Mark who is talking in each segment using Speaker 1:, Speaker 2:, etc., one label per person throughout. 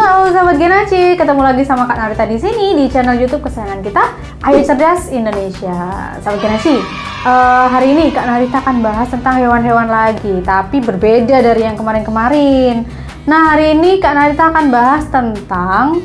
Speaker 1: Halo sahabat Genaci, ketemu lagi sama Kak Narita di sini di channel YouTube kesayangan kita, Ayo Cerdas Indonesia. Sahabat Genaci, hari ini Kak Narita akan bahas tentang hewan-hewan lagi, tapi berbeda dari yang kemarin-kemarin. Nah, hari ini Kak Narita akan bahas tentang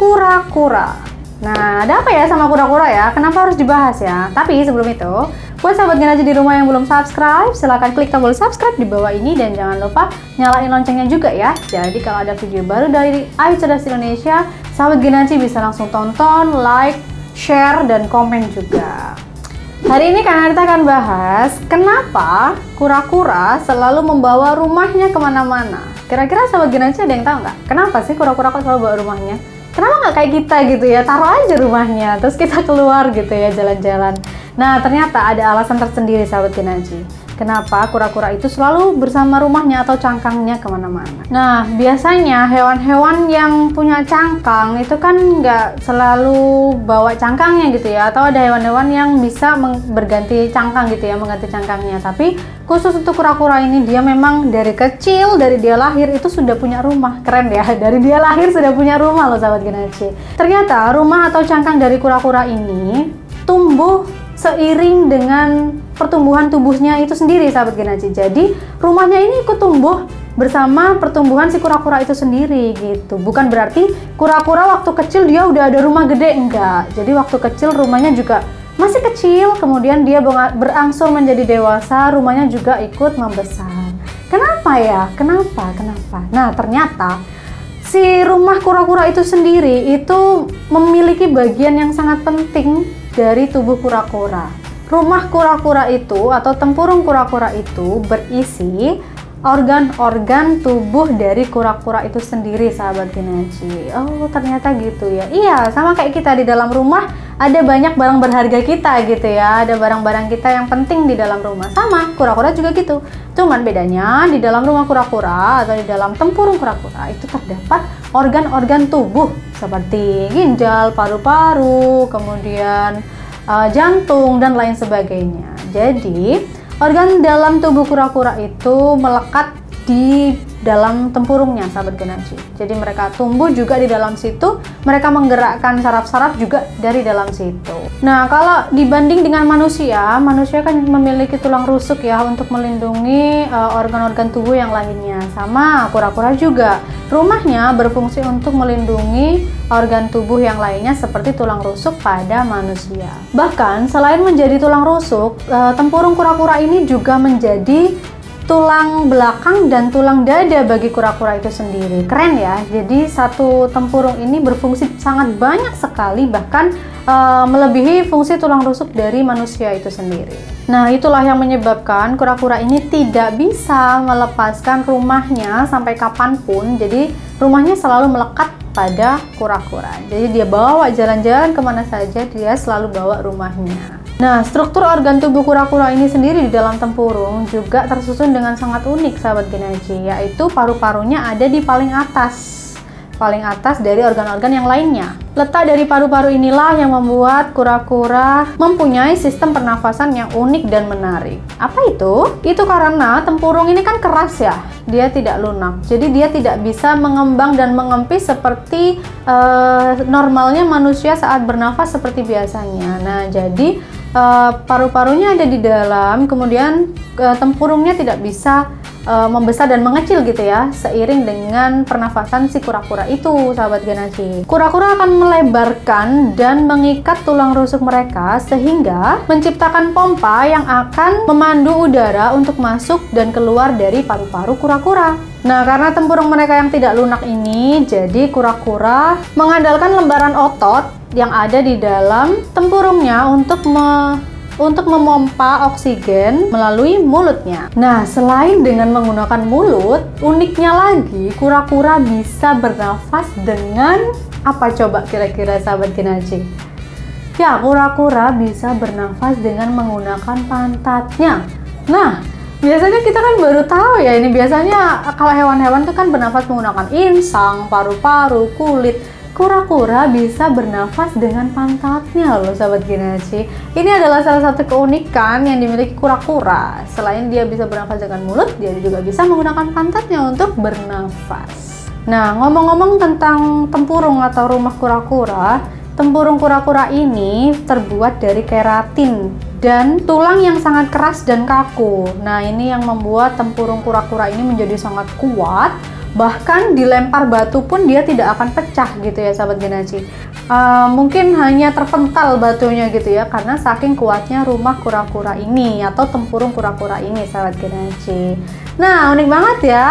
Speaker 1: kura-kura. Nah, ada apa ya sama kura-kura ya? Kenapa harus dibahas ya? Tapi sebelum itu, buat sahabat Genaci di rumah yang belum subscribe, silahkan klik tombol subscribe di bawah ini dan jangan lupa nyalain loncengnya juga ya. Jadi kalau ada video baru dari Ayo Cerdas Indonesia, sahabat Genaci bisa langsung tonton, like, share, dan komen juga. Hari ini Kak Narita akan bahas kenapa kura-kura selalu membawa rumahnya kemana-mana. Kira-kira sahabat Genaci ada yang tahu nggak? Kenapa sih kura-kura kok selalu bawa rumahnya? Kenapa nggak kayak kita gitu ya, taruh aja rumahnya, terus kita keluar gitu ya, jalan-jalan. Nah, ternyata ada alasan tersendiri sahabat Genaci. Kenapa kura-kura itu selalu bersama rumahnya atau cangkangnya kemana-mana. Nah, biasanya hewan-hewan yang punya cangkang itu kan nggak selalu bawa cangkangnya gitu ya. Atau ada hewan-hewan yang bisa berganti cangkang gitu ya, mengganti cangkangnya. Tapi khusus untuk kura-kura ini, dia memang dari kecil, dari dia lahir itu sudah punya rumah. Keren ya, dari dia lahir sudah punya rumah loh sahabat Genaci. Ternyata rumah atau cangkang dari kura-kura ini tumbuh seiring dengan pertumbuhan tubuhnya itu sendiri sahabat Genaci. Jadi rumahnya ini ikut tumbuh bersama pertumbuhan si kura-kura itu sendiri gitu. Bukan berarti kura-kura waktu kecil dia udah ada rumah gede, enggak. Jadi waktu kecil rumahnya juga masih kecil, kemudian dia berangsur menjadi dewasa, rumahnya juga ikut membesar. Kenapa ya? Kenapa? Nah, ternyata si rumah kura-kura itu sendiri itu memiliki bagian yang sangat penting dari tubuh kura-kura. Rumah kura-kura itu atau tempurung kura-kura itu berisi organ-organ tubuh dari kura-kura itu sendiri sahabat Genaci. Oh, ternyata gitu ya. Iya, sama kayak kita di dalam rumah ada banyak barang berharga kita gitu ya. Ada barang-barang kita yang penting di dalam rumah. Sama, kura-kura juga gitu. Cuman bedanya di dalam rumah kura-kura atau di dalam tempurung kura-kura itu terdapat organ-organ tubuh seperti ginjal, paru-paru, kemudian jantung dan lain sebagainya. Jadi organ dalam tubuh kura-kura itu melekat di dalam tempurungnya sahabat Genaci. Jadi mereka tumbuh juga di dalam situ, mereka menggerakkan saraf-saraf juga dari dalam situ. Nah, kalau dibanding dengan manusia, manusia kan memiliki tulang rusuk ya untuk melindungi organ-organ tubuh yang lainnya. Sama kura-kura juga, rumahnya berfungsi untuk melindungi organ tubuh yang lainnya seperti tulang rusuk pada manusia. Bahkan selain menjadi tulang rusuk, tempurung kura-kura ini juga menjadi tulang belakang dan tulang dada bagi kura-kura itu sendiri. Keren ya. Jadi satu tempurung ini berfungsi sangat banyak sekali, bahkan melebihi fungsi tulang rusuk dari manusia itu sendiri. Nah, itulah yang menyebabkan kura-kura ini tidak bisa melepaskan rumahnya sampai kapanpun. Jadi rumahnya selalu melekat pada kura-kura. Jadi dia bawa jalan-jalan kemana saja, dia selalu bawa rumahnya. Nah, struktur organ tubuh kura-kura ini sendiri di dalam tempurung juga tersusun dengan sangat unik sahabat Genaci, yaitu paru-parunya ada di paling atas dari organ-organ yang lainnya. Letak dari paru-paru inilah yang membuat kura-kura mempunyai sistem pernafasan yang unik dan menarik. Apa itu? Itu karena tempurung ini kan keras ya, dia tidak lunak. Jadi dia tidak bisa mengembang dan mengempis seperti normalnya manusia saat bernafas seperti biasanya. Nah, jadi paru-parunya ada di dalam, kemudian tempurungnya tidak bisa membesar dan mengecil gitu ya, seiring dengan pernafasan si kura-kura itu sahabat Genaci. Kura-kura akan melebarkan dan mengikat tulang rusuk mereka sehingga menciptakan pompa yang akan memandu udara untuk masuk dan keluar dari paru-paru kura-kura. Nah, karena tempurung mereka yang tidak lunak ini, jadi kura-kura mengandalkan lembaran otot yang ada di dalam tempurungnya untuk memompa oksigen melalui mulutnya. Nah, selain dengan menggunakan mulut, uniknya lagi kura-kura bisa bernafas dengan apa coba kira-kira sahabat Genaci? Ya, kura-kura bisa bernafas dengan menggunakan pantatnya. Nah, biasanya kita kan baru tahu ya, ini biasanya kalau hewan-hewan itu kan bernafas menggunakan insang, paru-paru, kulit. Kura-kura bisa bernafas dengan pantatnya loh sahabat Genaci. Ini adalah salah satu keunikan yang dimiliki kura-kura. Selain dia bisa bernafas dengan mulut, dia juga bisa menggunakan pantatnya untuk bernafas. Nah, ngomong-ngomong tentang tempurung atau rumah kura-kura, tempurung kura-kura ini terbuat dari keratin dan tulang yang sangat keras dan kaku. Nah, ini yang membuat tempurung kura-kura ini menjadi sangat kuat. Bahkan dilempar batu pun dia tidak akan pecah gitu ya sahabat Genazi. Mungkin hanya terpental batunya gitu ya, karena saking kuatnya rumah kura-kura ini atau tempurung kura-kura ini sahabat Genazi. Nah, unik banget ya,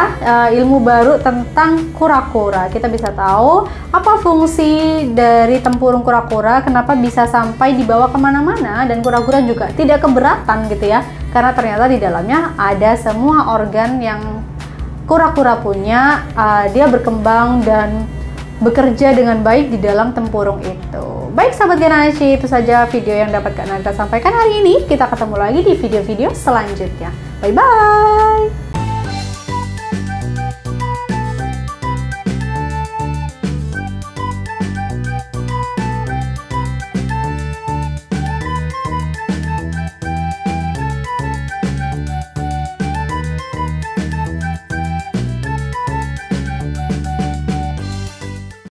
Speaker 1: ilmu baru tentang kura-kura. Kita bisa tahu apa fungsi dari tempurung kura-kura, kenapa bisa sampai dibawa kemana-mana, dan kura-kura juga tidak keberatan gitu ya, karena ternyata di dalamnya ada semua organ yang kura-kura punya. Dia berkembang dan bekerja dengan baik di dalam tempurung itu. Baik sahabat Genazi, itu saja video yang dapat Kak Narita sampaikan hari ini. Kita ketemu lagi di video-video selanjutnya. Bye-bye!